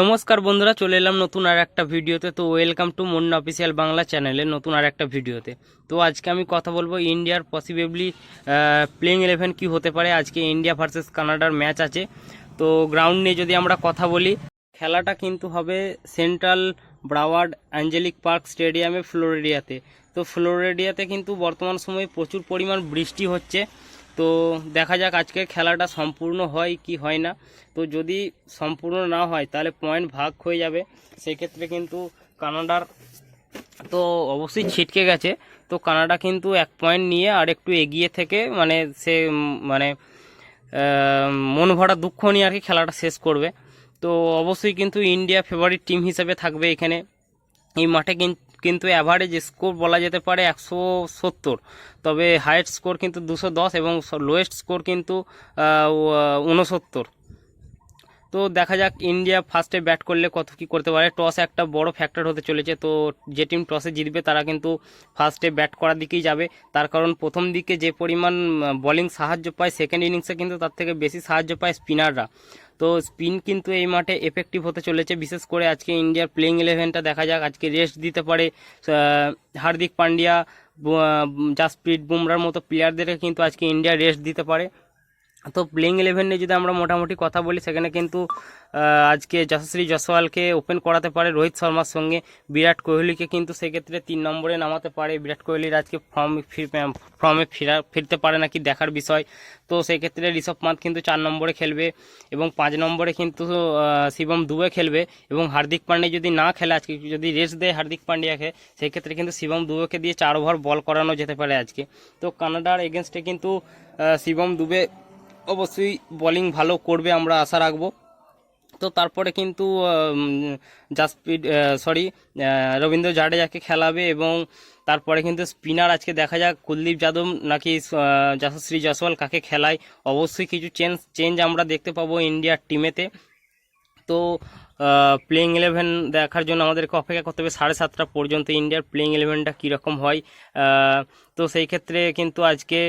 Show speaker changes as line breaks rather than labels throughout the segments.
নমস্কার বন্ধুরা, চলে এলাম নতুন আর একটা ভিডিওতে। তো welcome to Munna official Bangla চ্যানেলে নতুন আর একটা ভিডিওতে। তো আজকে আমি কথা বলবো ইন্ডিয়ার পসিবলি প্লেইং 11 কি হতে পারে। আজকে ইন্ডিয়া ভার্সেস কানাডার ম্যাচ আছে। তো গ্রাউন্ড নিয়ে যদি আমরা কথা বলি, খেলাটা কিন্তু হবে সেন্ট্রাল ব্রাওয়ার্ড অ্যাঞ্জেলিক পার্ক স্টেডিয়ামে ফ্লোরিডাতে। তো ফ্লোরিডাতে কিন্তু বর্তমান সময়ে প্রচুর পরিমাণ বৃষ্টি হচ্ছে। তো দেখা যাক আজকের খেলাটা সম্পূর্ণ হয় কি হয় না। তো যদি সম্পূর্ণ না হয় তাহলে পয়েন্ট ভাগ হয়ে যাবে। সেক্ষেত্রে কিন্তু কানাডার তো অবশ্যই ছিটকে গেছে। তো কানাডা কিন্তু 1 পয়েন্ট নিয়ে আর একটু এগিয়ে থেকে মানে সে মানে মন ভরা দুঃখ নিয়ে আর কি খেলাটা শেষ করবে। তো অবশ্যই কিন্তু ইন্ডিয়া ফেভারিট টিম হিসেবে থাকবে এখানে। এই মাঠে কিন্তু অ্যাভারেজ স্কোর বলা যেতে পারে 170, তবে হাইয়েস্ট স্কোর কিন্তু 210 এবং লোয়েস্ট স্কোর কিন্তু 69। তো দেখা যাক ইন্ডিয়া ফার্স্টে ব্যাট করলে কত কি করতে পারে। টস একটা বড় ফ্যাক্টর হতে চলেছে। তো যে টিম টসে জিতবে তারা কিন্তু ফার্স্টে ব্যাট করার দিকেই যাবে। তার কারণ প্রথম দিকে যে পরিমাণ বোলিং সাহায্য পায়, সেকেন্ড ইনিংসে কিন্তু তার থেকে বেশি সাহায্য পায় স্পিনাররা। তো স্পিন কিন্তু এই মাঠে এফেক্টিভ হতে চলেছে। বিশেষ করে আজকে ইন্ডিয়ার প্লেইং 11টা দেখা যাক আজকে রেস্ট দিতে পারে হার্দিক পান্ডিয়া, জাসপ্রীত বুমরার মতো প্লেয়ারদেরকে কিন্তু আজকে ইন্ডিয়া রেস্ট দিতে পারে। তো প্লেইং 11 যদি আমরা মোটামুটি কথা বলি, সেখানে কিন্তু আজকে যশস্বী জয়সওয়ালকে ওপেন করাতে পারে রোহিত শর্মার সঙ্গে। বিরাট কোহলিকে কিন্তু সেক্ষেত্রে 3 নম্বরে নামাতে পারে। বিরাট কোহলির আজকে ফর্মে ফিরতে পারে নাকি দেখার বিষয়। তো সেক্ষেত্রে ঋষভ পান্থ কিন্তু 4 নম্বরে খেলবে এবং 5 নম্বরে কিন্তু শিবম দুবে খেলবে। এবং হার্দিক পান্ডে যদি না খেলে, আজকে যদি রেস্ট দেয় হার্দিক পান্ডিয়াকে, সেক্ষেত্রে কিন্তু শিবম দুবেকে দিয়ে 4 ওভার বল করানো যেতে পারে আজকে। তো কানাডার এগেনস্টে কিন্তু শিবম দুবে অবশ্যই বোলিং ভালো করবে, আমরা আশা রাখবো। তো তারপরে কিন্তু রবীন্দ্র জাডেজাকে খেলাবে এবং তারপরে কিন্তু স্পিনার আজকে দেখা যাক কুলদীপ যাদব নাকি যশস্বী জয়সওয়াল কাকে খেলায়। অবশ্যই কিছু চেঞ্জ আমরা দেখতে পাবো ইন্ডিয়ার টিমেতে। তো প্লেইং 11 দেখার জন্য আমাদেরকে অপেক্ষা করতে হবে 7:30 পর্যন্ত ইন্ডিয়ার প্লেইং 11টা কীরকম হয়। তো সেই ক্ষেত্রে কিন্তু আজকে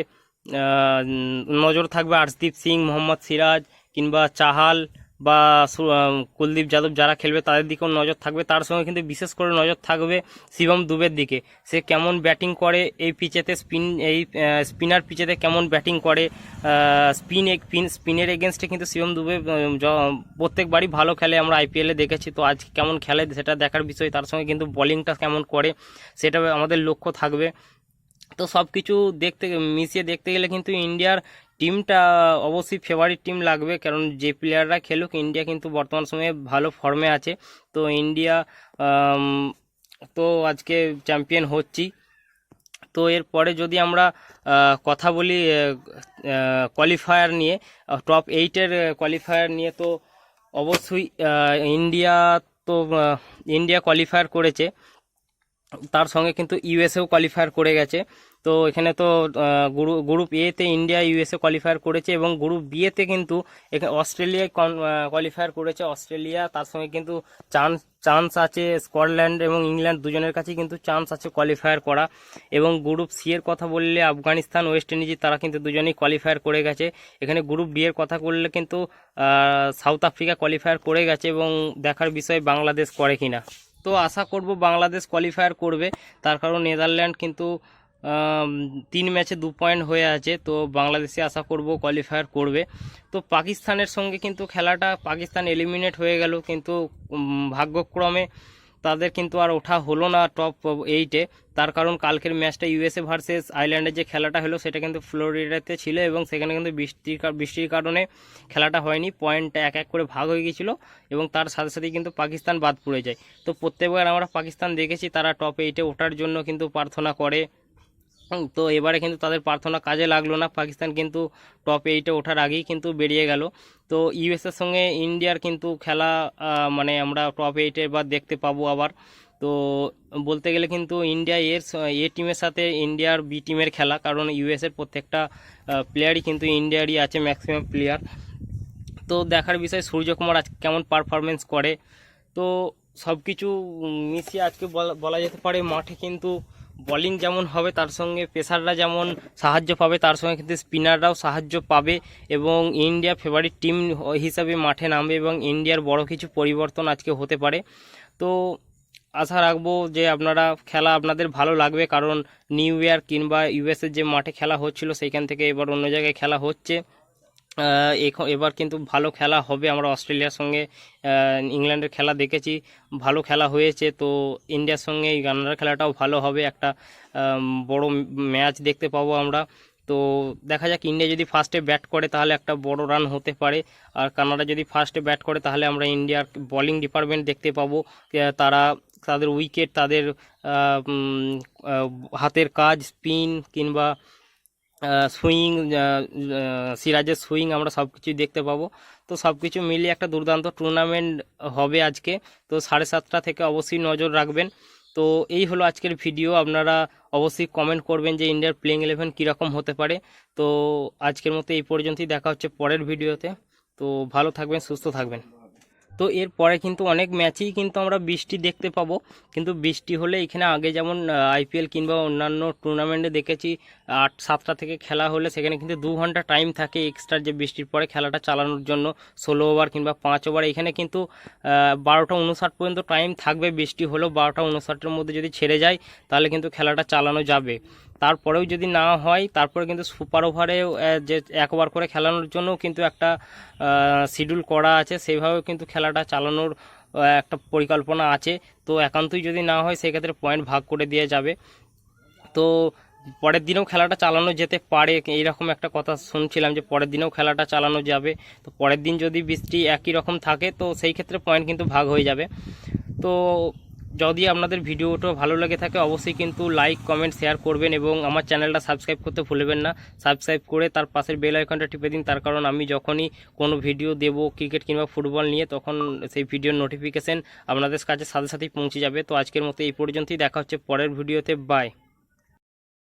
নজর থাকবে আর্শদীপ সিং, মোহাম্মদ সিরাজ কিংবা চাহাল বা কুলদীপ যাদব যারা খেলবে তাদের দিকেও নজর থাকবে। তার সঙ্গে কিন্তু বিশেষ করে নজর থাকবে শিবম দুবের দিকে। সে কেমন ব্যাটিং করে এই পিচেতে, স্পিনার পিচেতে কেমন ব্যাটিং করে। স্পিনের এগেনস্টে কিন্তু শিবম দুবে প্রত্যেকবারই ভালো খেলে, আমরা আইপিএলে দেখেছি। তো আজকে কেমন খেলে সেটা দেখার বিষয়। তার সঙ্গে কিন্তু বোলিংটা কেমন করে সেটা আমাদের লক্ষ্য থাকবে। তো সব কিছু মিশিয়ে দেখতে গেলে কিন্তু ইন্ডিয়ার টিমটা অবশ্যই ফেভারিট টিম লাগবে, কারণ যে প্লেয়াররা খেলুক ইন্ডিয়া কিন্তু বর্তমান সময়ে ভালো ফর্মে আছে। তো ইন্ডিয়া তো আজকে চ্যাম্পিয়ন হচ্ছি। তো এরপরে যদি আমরা কথা বলি কোয়ালিফায়ার নিয়ে, টপ 8-এর কোয়ালিফায়ার নিয়ে, তো অবশ্যই ইন্ডিয়া তো ইন্ডিয়া কোয়ালিফায়ার করেছে। তার সঙ্গে কিন্তু ইউএসএও কোয়ালিফায়ার করে গেছে। তো এখানে তো গ্রুপ এতে ইন্ডিয়া ইউএসএ কোয়ালিফায়ার করেছে এবং গ্রুপ বিয়েতে কিন্তু এখানে অস্ট্রেলিয়ায় কোয়ালিফায়ার করেছে অস্ট্রেলিয়া। তার সঙ্গে কিন্তু চান্স আছে স্কটল্যান্ড এবং ইংল্যান্ড দুজনের কাছেই কিন্তু চান্স আছে কোয়ালিফায়ার করা। এবং গ্রুপ সি এর কথা বললে আফগানিস্তান, ওয়েস্ট ইন্ডিজ তারা কিন্তু দুজনেই কোয়ালিফায়ার করে গেছে। এখানে গ্রুপ ডি এর কথা বললে কিন্তু সাউথ আফ্রিকা কোয়ালিফায়ার করে গেছে এবং দেখার বিষয় বাংলাদেশ করে কিনা। তো আশা করব বাংলাদেশ কোয়ালিফায়ার করবে, তার কারণ নেদারল্যান্ড কিন্তু 3 ম্যাচে 2 পয়েন্ট হয়ে আছে। তো বাংলাদেশে আশা করব কোয়ালিফায়ার করবে। তো পাকিস্তানের সঙ্গে কিন্তু খেলাটা পাকিস্তান এলিমিনেট হয়ে গেল, কিন্তু ভাগ্যক্রমে তাদের কিন্তু আর ওঠা হলো না টপ 8-এ। তার কারণ কালকের ম্যাচটা ইউএসএ ভার্সেস আয়ারল্যান্ডের যে খেলাটা হলো সেটা কিন্তু ফ্লোরিডাতে ছিল এবং সেখানে কিন্তু বৃষ্টির কারণে খেলাটা হয়নি। পয়েন্টটা এক এক করে ভাগ হয়ে গিয়েছিল এবং তার সাথে সাথেই কিন্তু পাকিস্তান বাদ পড়ে যায়। তো প্রত্যেকবার আমরা পাকিস্তান দেখেছি তারা টপ 8-এ ওঠার জন্য কিন্তু প্রার্থনা করে। তো এবারে কিন্তু তাদের প্রার্থনা কাজে লাগলো না, পাকিস্তান কিন্তু টপ 8-এ ওঠার আগেই কিন্তু বেরিয়ে গেল। তো ইউএসএর সঙ্গে ইন্ডিয়ার কিন্তু খেলা মানে আমরা টপ 8-এ এবার দেখতে পাবো আবার। তো বলতে গেলে কিন্তু ইন্ডিয়া এ টিমের সাথে ইন্ডিয়ার বি টিমের খেলা, কারণ ইউএসের প্রত্যেকটা প্লেয়ারই কিন্তু ইন্ডিয়ারই আছে, ম্যাক্সিমাম প্লেয়ার। তো দেখার বিষয় সূর্যকুমার আজকে কেমন পারফরমেন্স করে। তো সব কিছু মিশিয়ে আজকে বলা যেতে পারে মাঠে কিন্তু বোলিং যেমন হবে তার সঙ্গে পেসাররা যেমন সাহায্য পাবে, তার সঙ্গে কিন্তু স্পিনাররাও সাহায্য পাবে এবং ইন্ডিয়া ফেভারিট টিম হিসাবে মাঠে নামবে এবং ইন্ডিয়ার বড় কিছু পরিবর্তন আজকে হতে পারে। তো আশা রাখবো যে আপনারা খেলা আপনাদের ভালো লাগবে, কারণ নিউ ইয়ার কিংবা ইউএসের যে মাঠে খেলা হচ্ছিল সেইখান থেকে এবার অন্য জায়গায় খেলা হচ্ছে। এবার কিন্তু ভালো খেলা হবে। আমরা অস্ট্রেলিয়ার সঙ্গে ইংল্যান্ডের খেলা দেখেছি, ভালো খেলা হয়েছে। তো ইন্ডিয়ার সঙ্গে এই কানাডার খেলাটাও ভালো হবে, একটা বড় ম্যাচ দেখতে পাবো আমরা। তো দেখা যাক, ইন্ডিয়া যদি ফার্স্টে ব্যাট করে তাহলে একটা বড় রান হতে পারে, আর কানাডা যদি ফার্স্টে ব্যাট করে তাহলে আমরা ইন্ডিয়ার বোলিং ডিপার্টমেন্ট দেখতে পাবো। তারা তাদের উইকেট, তাদের হাতের কাজ, স্পিন কিংবা সুইং, সিরাজের সুইং আমরা সব কিছুই দেখতে পাবো। তো সব কিছু মিলিয়ে একটা দুর্দান্ত টুর্নামেন্ট হবে আজকে। তো 7:30 থেকে অবশ্যই নজর রাখবেন। তো এই হলো আজকের ভিডিও। আপনারা অবশ্যই কমেন্ট করবেন যে ইন্ডিয়ার প্লেইং 11 কীরকম হতে পারে। তো আজকের মতো এই পর্যন্তই, দেখা হচ্ছে পরের ভিডিওতে। তো ভালো থাকবেন, সুস্থ থাকবেন। তো এরপরে কিন্তু অনেক ম্যাচেই কিন্তু আমরা বৃষ্টি দেখতে পাবো, কিন্তু বৃষ্টি হলে এখানে আগে যেমন আইপিএল কিংবা অন্যান্য টুর্নামেন্টে দেখেছি 8-7টা থেকে খেলা হলে সেখানে কিন্তু 2 ঘন্টা টাইম থাকে এক্সট্রা, যে বৃষ্টির পরে খেলাটা চালানোর জন্য 16 ওভার কিংবা 5 ওভার। এখানে কিন্তু 12টা 59 পর্যন্ত টাইম থাকবে। বৃষ্টি হলেও 12টা 59-এর মধ্যে যদি ছেড়ে যায় তাহলে কিন্তু খেলাটা চালানো যাবে। তারপরেও যদি না হয় তারপরে কিন্তু সুপার ওভারে যে 1 ওভার করে খেলানোর জন্য কিন্তু একটা শিডিউল করা আছে, সেইভাবেও কিন্তু খেলাটা চালানোর একটা পরিকল্পনা আছে। তো একান্তই যদি না হয় সেক্ষেত্রে পয়েন্ট ভাগ করে দেওয়া যাবে। তো পরের দিনেও খেলাটা চালানো যেতে পারে, এইরকম একটা কথা শুনছিলাম যে পরের দিনেও খেলাটা চালানো যাবে। তো পরের দিন যদি বৃষ্টি একই রকম থাকে তো সেই ক্ষেত্রে পয়েন্ট কিন্তু ভাগ হয়ে যাবে। তো যদি আপনাদের ভিডিওটা ভালো লেগে থাকে অবশ্যই কিন্তু লাইক, কমেন্ট, শেয়ার করবেন এবং আমার চ্যানেলটা সাবস্ক্রাইব করতে ভুলবেন না। সাবস্ক্রাইব করে তার পাশের বেল আইকনটা টিপে দিন, তার কারণ আমি যখনই কোনো ভিডিও দেব ক্রিকেট কিংবা ফুটবল নিয়ে তখন সেই ভিডিওর নোটিফিকেশন আপনাদের কাছে সাথে সাথেই পৌঁছে যাবে। তো আজকের মতো এই পর্যন্তই, দেখা হচ্ছে পরের ভিডিওতে। বাই।